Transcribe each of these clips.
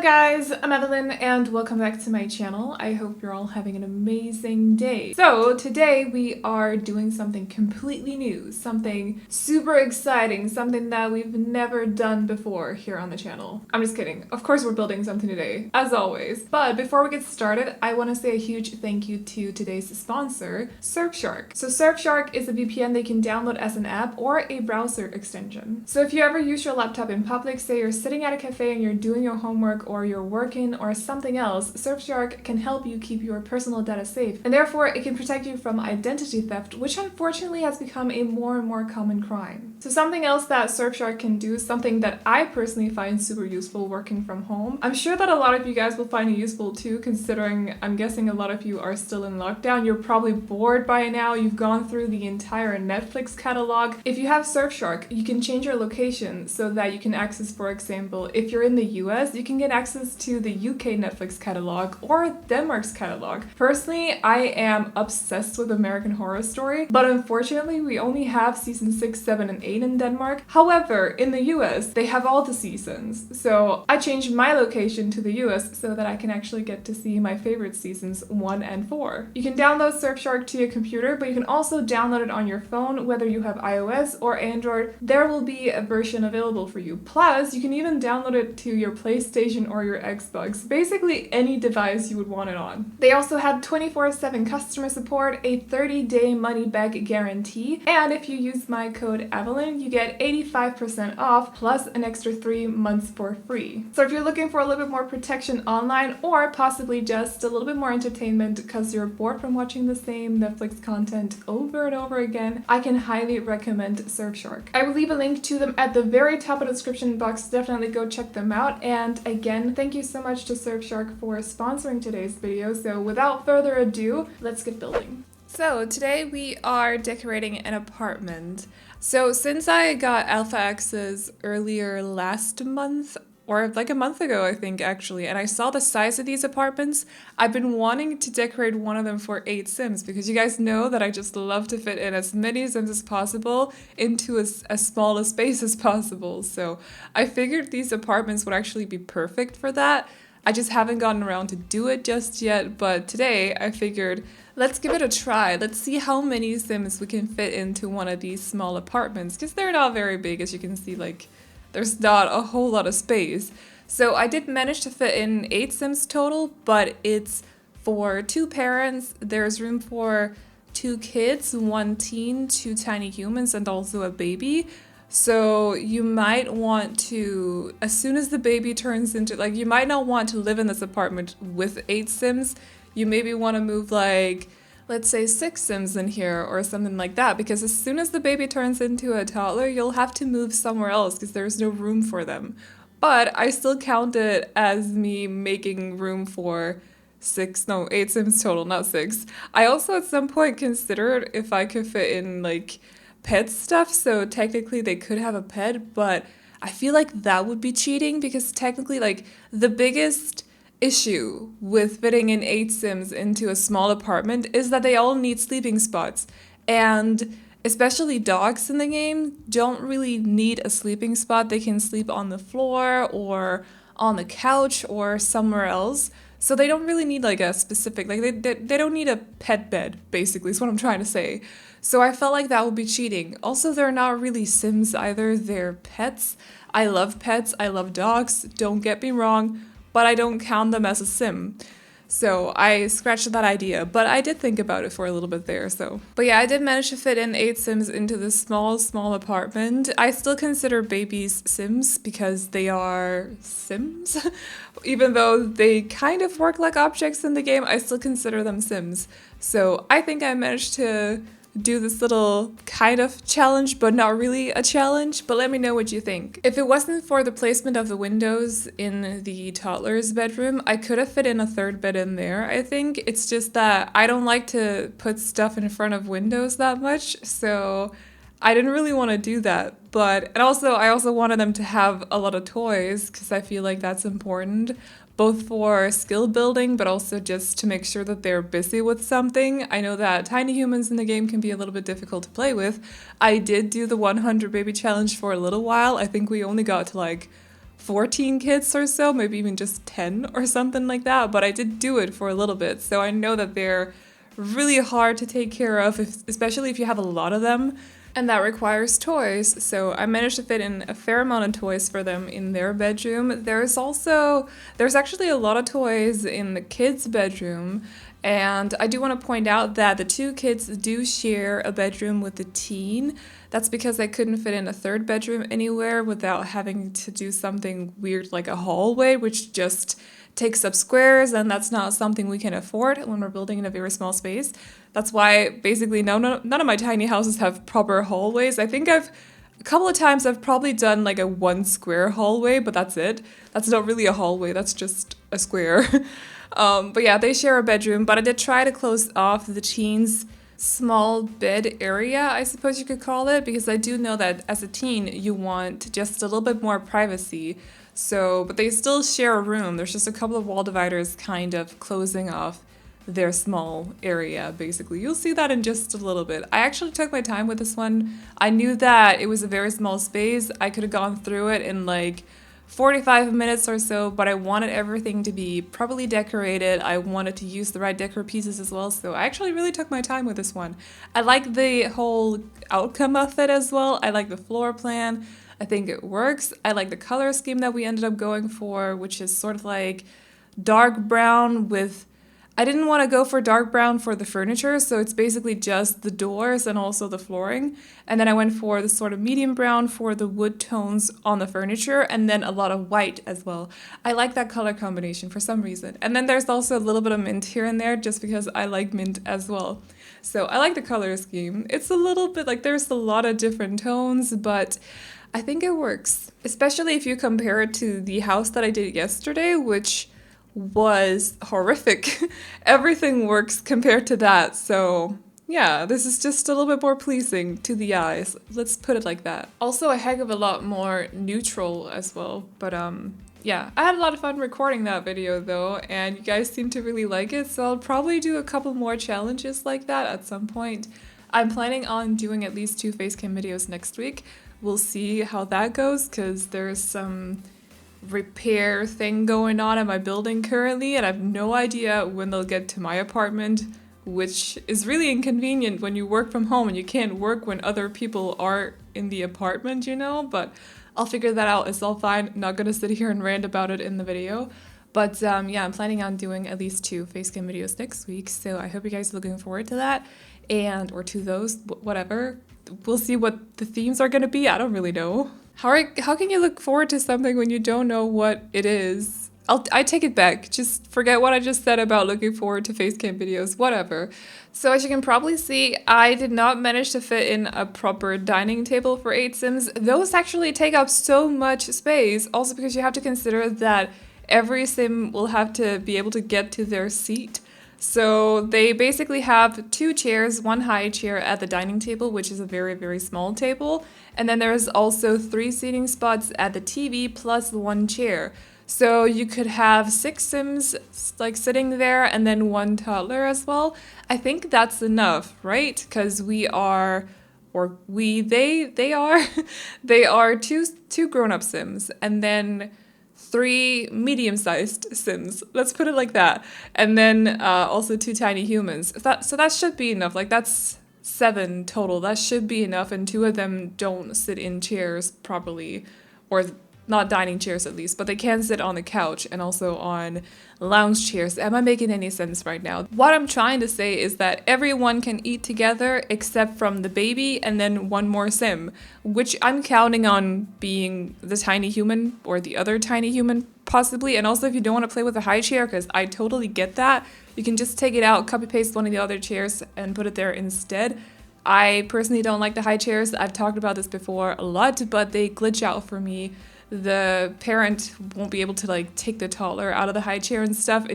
guys, I'm Evelyn and welcome back to my channel. I hope you're all having an amazing day. So today we are doing something completely new, something super exciting, something that we've never done before here on the channel. I'm just kidding. Of course we're building something today, as always. But before we get started, I want to say a huge thank you to today's sponsor, Surfshark. So Surfshark is a VPN that you can download as an app or a browser extension. So if you ever use your laptop in public, say you're sitting at a cafe and you're doing your homework or you're working or something else, Surfshark can help you keep your personal data safe, and therefore it can protect you from identity theft, which unfortunately has become a more and more common crime. So something else that Surfshark can do, something that I personally find super useful working from home. I'm sure that a lot of you guys will find it useful too, considering I'm guessing a lot of you are still in lockdown. You're probably bored by now. You've gone through the entire Netflix catalog. If you have Surfshark, you can change your location so that you can access, for example, if you're in the US, you can get access to the UK Netflix catalog or Denmark's catalog. Personally, I am obsessed with American Horror Story, but unfortunately we only have season 6, 7, and 8 in Denmark. However, in the US, they have all the seasons. So I changed my location to the US so that I can actually get to see my favorite seasons 1 and 4. You can download Surfshark to your computer, but you can also download it on your phone, whether you have iOS or Android. There will be a version available for you. Plus, you can even download it to your PlayStation or your Xbox, basically any device you would want it on. They also have 24/7 customer support, a 30-day money-back guarantee, and if you use my code Aveline, you get 85% off plus an extra 3 months for free. So if you're looking for a little bit more protection online or possibly just a little bit more entertainment because you're bored from watching the same Netflix content over and over again, I can highly recommend Surfshark. I will leave a link to them at the very top of the description box. Definitely go check them out. And again, thank you so much to Surfshark for sponsoring today's video. So without further ado, let's get building. So today we are decorating an apartment. So since I got alpha access earlier last month, or like a month ago, I think, actually, and I saw the size of these apartments, I've been wanting to decorate one of them for 8 Sims, because you guys know that I just love to fit in as many Sims as possible into as small a space as possible. So I figured these apartments would actually be perfect for that. I just haven't gotten around to do it just yet, but today I figured let's give it a try. Let's see how many Sims we can fit into one of these small apartments, because they're not very big, as you can see. Like, there's not a whole lot of space. So I did manage to fit in 8 Sims total, but it's for 2 parents. There's room for 2 kids, 1 teen, 2 tiny humans, and also a baby. So you might want to, as soon as the baby turns into, like, you might not want to live in this apartment with 8 Sims. You maybe want to move, like, let's say 6 Sims in here or something like that, because as soon as the baby turns into a toddler, you'll have to move somewhere else because there's no room for them. But I still count it as me making room for 8 Sims total, not 6. I also at some point considered if I could fit in like pet stuff, so technically they could have a pet, but I feel like that would be cheating, because technically, like, the biggest issue with fitting in 8 Sims into a small apartment is that they all need sleeping spots, and especially dogs in the game don't really need a sleeping spot. They can sleep on the floor or on the couch or somewhere else, so they don't really need like a specific, like they don't need a pet bed, basically is what I'm trying to say. So I felt like that would be cheating. Also, they're not really Sims either, they're pets. I love pets, I love dogs, don't get me wrong, but I don't count them as a Sim. So I scratched that idea, but I did think about it for a little bit there, so. But yeah, I did manage to fit in 8 Sims into this small apartment. I still consider babies Sims because they are Sims. Even though they kind of work like objects in the game, I still consider them Sims. So I think I managed to do this little kind of challenge, but not really a challenge, but let me know what you think. If it wasn't for the placement of the windows in the toddler's bedroom, I could have fit in a 3rd bed in there, I think. It's just that I don't like to put stuff in front of windows that much, so I didn't really want to do that. I also wanted them to have a lot of toys, because I feel like that's important, both for skill building, but also just to make sure that they're busy with something. I know that tiny humans in the game can be a little bit difficult to play with. I did do the 100 baby challenge for a little while. I think we only got to like 14 kids or so, maybe even just 10 or something like that, but I did do it for a little bit, so I know that they're really hard to take care of, especially if you have a lot of them, and that requires toys. So I managed to fit in a fair amount of toys for them in their bedroom. There's actually a lot of toys in the kids' bedroom, and I do want to point out that the two kids do share a bedroom with the teen. That's because I couldn't fit in a third bedroom anywhere without having to do something weird like a hallway, which just takes up squares, and that's not something we can afford when we're building in a very small space. That's why basically none of my tiny houses have proper hallways. I think a couple of times I've probably done like a 1 square hallway, but that's it. That's not really a hallway, that's just a square. But yeah, they share a bedroom, but I did try to close off the teens' small bed area, I suppose you could call it, because I do know that as a teen, you want just a little bit more privacy. So, but they still share a room. There's just a couple of wall dividers kind of closing off their small area, basically. You'll see that in just a little bit. I actually took my time with this one. I knew that it was a very small space. I could have gone through it in like 45 minutes or so, but I wanted everything to be properly decorated. I wanted to use the right decor pieces as well, so I actually really took my time with this one. I like the whole outcome of it as well. I like the floor plan. I think it works. I like the color scheme that we ended up going for, which is sort of like dark brown with... I didn't want to go for dark brown for the furniture, so it's basically just the doors and also the flooring. And then I went for the sort of medium brown for the wood tones on the furniture, and then a lot of white as well. I like that color combination for some reason. And then there's also a little bit of mint here and there, just because I like mint as well. So I like the color scheme. It's a little bit like there's a lot of different tones, but I think it works. Especially if you compare it to the house that I did yesterday, which was horrific. Everything works compared to that, so yeah, this is just a little bit more pleasing to the eyes. Let's put it like that. Also a heck of a lot more neutral as well, but yeah, I had a lot of fun recording that video though, and you guys seem to really like it, so I'll probably do a couple more challenges like that at some point. I'm planning on doing at least 2 facecam videos next week. We'll see how that goes, because there's some repair thing going on in my building currently, and I have no idea when they'll get to my apartment, which is really inconvenient when you work from home and you can't work when other people are in the apartment, you know, but I'll figure that out. It's all fine. Not gonna sit here and rant about it in the video. But yeah, I'm planning on doing at least 2 facecam videos next week, so I hope you guys are looking forward to that, or to those, whatever. We'll see what the themes are gonna be. I don't really know. How can you look forward to something when you don't know what it is? I take it back. Just forget what I just said about looking forward to facecam videos, whatever. So as you can probably see, I did not manage to fit in a proper dining table for 8 Sims. Those actually take up so much space, also because you have to consider that every Sim will have to be able to get to their seat. So they basically have 2 chairs, 1 high chair at the dining table, which is a very, very small table. And then there's also 3 seating spots at the TV plus 1 chair. So you could have 6 Sims like sitting there and then 1 toddler as well. I think that's enough, right? Because they are, they are two grown-up Sims and then 3 medium-sized Sims. Let's put it like that. And then also 2 tiny humans. So that should be enough. Like that's 7 total. That should be enough, and 2 of them don't sit in chairs properly, or not dining chairs at least, but they can sit on the couch and also on lounge chairs. Am I making any sense right now? What I'm trying to say is that everyone can eat together except from the baby and then 1 more Sim, which I'm counting on being the tiny human or the other tiny human possibly. And also if you don't want to play with a high chair, because I totally get that, you can just take it out, copy paste one of the other chairs and put it there instead. I personally don't like the high chairs. I've talked about this before a lot, but they glitch out for me. The parent won't be able to like take the toddler out of the high chair and stuff.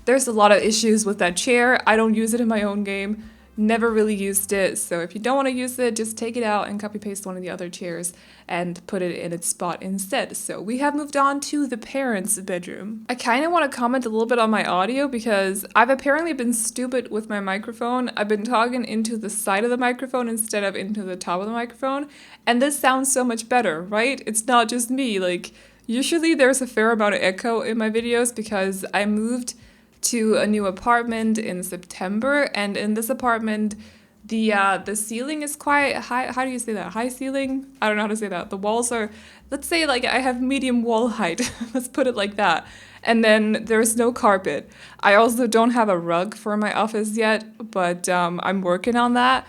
There's a lot of issues with that chair. I don't use it in my own game. Never really used it, so if you don't want to use it, just take it out and copy paste one of the other chairs and put it in its spot instead. So we have moved on to the parents' bedroom. I kind of want to comment a little bit on my audio because I've apparently been stupid with my microphone. I've been talking into the side of the microphone instead of into the top of the microphone, and this sounds so much better, right? It's not just me, like, Usually there's a fair amount of echo in my videos because I moved to a new apartment in September, and in this apartment the ceiling is quite high. How do you say that? High ceiling? I don't know how to say that. The walls are, let's say like I have medium wall height. Let's put it like that. And then there's no carpet. I also don't have a rug for my office yet, but I'm working on that.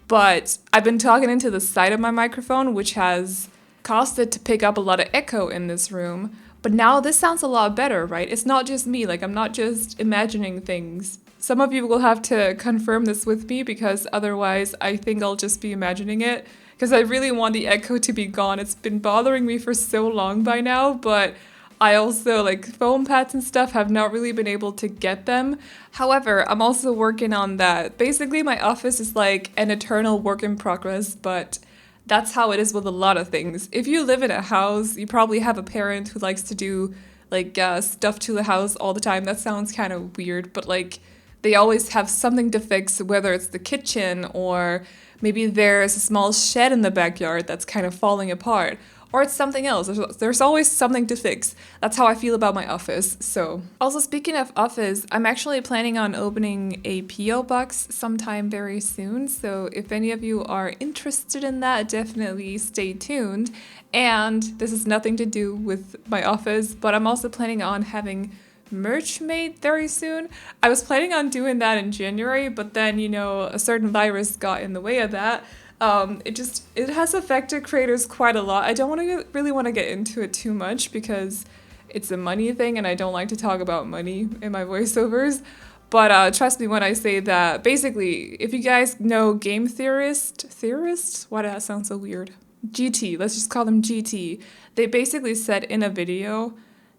But I've been talking into the side of my microphone, which has caused it to pick up a lot of echo in this room. But now this sounds a lot better, right? It's not just me, like I'm not just imagining things. Some of you will have to confirm this with me because otherwise I think I'll just be imagining it. Because I really want the echo to be gone. It's been bothering me for so long by now, but I also, like, foam pads and stuff, have not really been able to get them. However, I'm also working on that. Basically, my office is like an eternal work in progress, but that's how it is with a lot of things. If you live in a house, you probably have a parent who likes to do, like, stuff to the house all the time. That sounds kind of weird, but, like, they always have something to fix, whether it's the kitchen or maybe there's a small shed in the backyard that's kind of falling apart. Or it's something else. There's always something to fix. That's how I feel about my office. So, also speaking of office, I'm actually planning on opening a PO box sometime very soon. So if any of you are interested in that, definitely stay tuned. And this has nothing to do with my office, but I'm also planning on having merch made very soon. I was planning on doing that in January, but then, you know, a certain virus got in the way of that. It has affected creators quite a lot. I don't really want to get into it too much because it's a money thing and I don't like to talk about money in my voiceovers. But trust me when I say that, basically, if you guys know game theorists? Why did that sound so weird? GT, let's just call them GT. They basically said in a video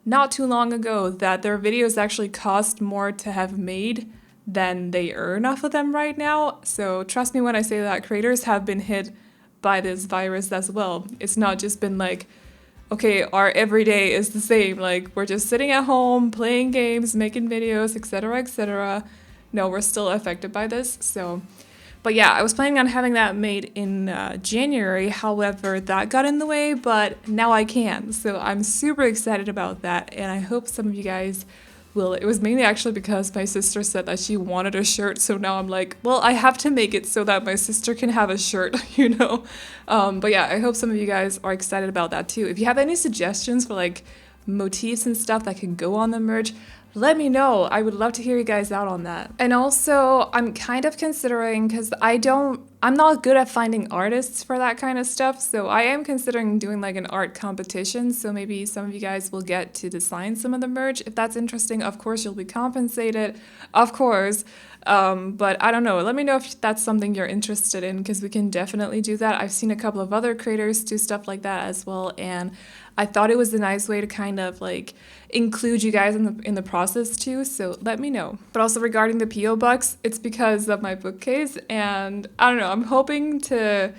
not too long ago that their videos actually cost more to have made than they earn off of them right now. So trust me when I say that creators have been hit by this virus as well. It's not just been like, okay, our everyday is the same. Like we're just sitting at home, playing games, making videos, etc., etc. No, we're still affected by this. So, but yeah, I was planning on having that made in January. However, that got in the way, but now I can. So I'm super excited about that. And I hope some of you guys will. It was mainly actually because my sister said that she wanted a shirt, so now I'm like, well, I have to make it so that my sister can have a shirt, you know? But yeah, I hope some of you guys are excited about that too. If you have any suggestions for like motifs and stuff that can go on the merch, let me know. I would love to hear you guys out on that. And also, I'm kind of considering, because I'm not good at finding artists for that kind of stuff, so I am considering doing like an art competition, so maybe some of you guys will get to design some of the merch. If that's interesting, of course, you'll be compensated, of course. But I don't know, let me know if that's something you're interested in, because we can definitely do that. I've seen a couple of other creators do stuff like that as well, and I thought it was a nice way to kind of like include you guys in the process too, so let me know. But also regarding the PO box, it's because of my bookcase, and I don't know, I'm hoping to,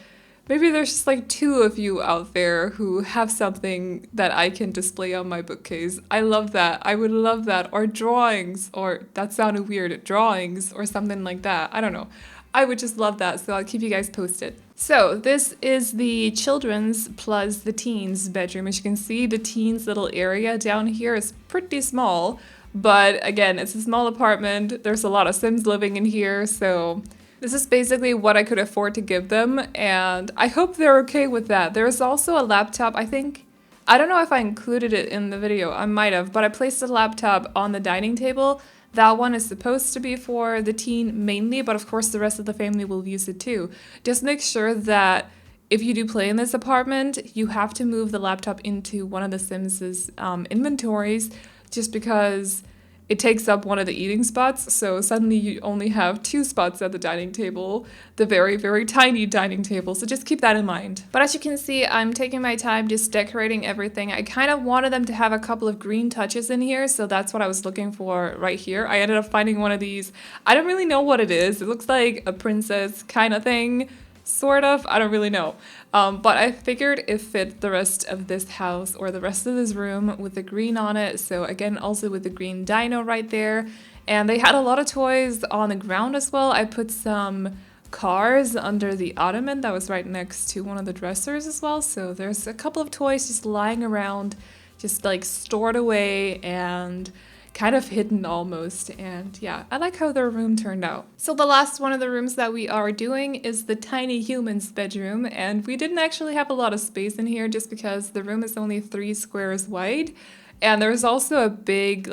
maybe there's just like 2 of you out there who have something that I can display on my bookcase. I love that. I would love that. Or drawings, or that sounded weird, drawings or something like that. I don't know. I would just love that, so I'll keep you guys posted. So this is the children's plus the teens bedroom. As you can see, the teens little area down here is pretty small, but again, it's a small apartment. There's a lot of Sims living in here, so this is basically what I could afford to give them, and I hope they're okay with that. There's also a laptop, I think. I don't know if I included it in the video, I might have, but I placed a laptop on the dining table. That one is supposed to be for the teen mainly, but of course the rest of the family will use it too. Just make sure that if you do play in this apartment, you have to move the laptop into one of the Sims' inventories, just because it takes up one of the eating spots, so suddenly you only have 2 spots at the dining table, the very, very tiny dining table, so just keep that in mind. But as you can see, I'm taking my time just decorating everything. I kind of wanted them to have a couple of green touches in here, so that's what I was looking for right here. I ended up finding one of these. I don't really know what it is. It looks like a princess kind of thing. Sort of, I don't really know. But I figured it fit the rest of this house or the rest of this room with the green on it. So again, also with the green dino right there. And they had a lot of toys on the ground as well. I put some cars under the ottoman that was right next to one of the dressers as well. So there's a couple of toys just lying around just like stored away and kind of hidden almost. And yeah, I like how their room turned out. So the last one of the rooms that we are doing is the tiny human's bedroom, and we didn't actually have a lot of space in here just because the room is only 3 squares wide. And there's also a big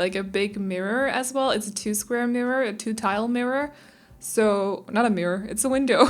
mirror as well. It's a 2-square mirror, a 2-tile mirror. So, not a mirror, it's a window.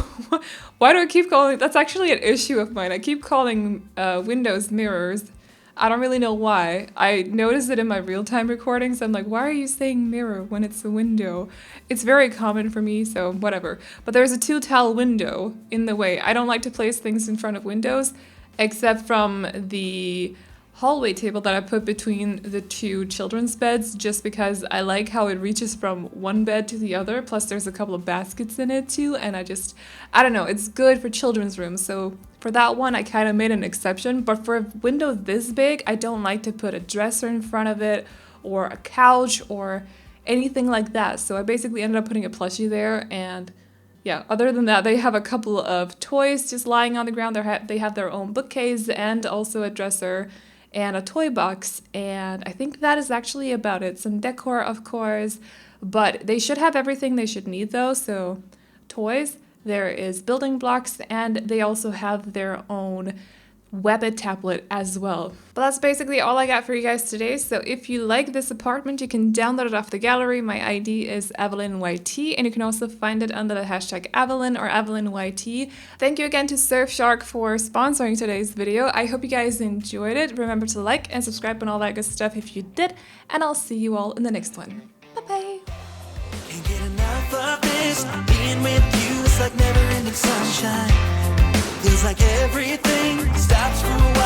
Why do I keep calling, that's actually an issue of mine. I keep calling windows mirrors. I don't really know why. I noticed it in my real-time recordings. I'm like, why are you saying mirror when it's a window? It's very common for me, so whatever. But there's a 2-tile window in the way. I don't like to place things in front of windows, except from the hallway table that I put between the 2 children's beds, just because I like how it reaches from one bed to the other, plus there's a couple of baskets in it too, and I don't know, it's good for children's rooms. So for that one, I kind of made an exception, but for a window this big, I don't like to put a dresser in front of it, or a couch, or anything like that. So I basically ended up putting a plushie there, and yeah, other than that, they have a couple of toys just lying on the ground. They have their own bookcase, and also a dresser, and a toy box, and I think that is actually about it. Some decor, of course, but they should have everything they should need though. So toys, there is building blocks, and they also have their own Webbit tablet as well. But that's basically all I got for you guys today. So if you like this apartment, you can download it off the gallery. My ID is AvelineYT, and you can also find it under the hashtag Aveline or AvelineYT. Thank you again to Surfshark for sponsoring today's video. I hope you guys enjoyed it. Remember to like and subscribe and all that good stuff if you did, and I'll see you all in the next one. Bye-bye! Can't get enough of this. Being with you is like never-ending sunshine. Feels like everything stops for a while.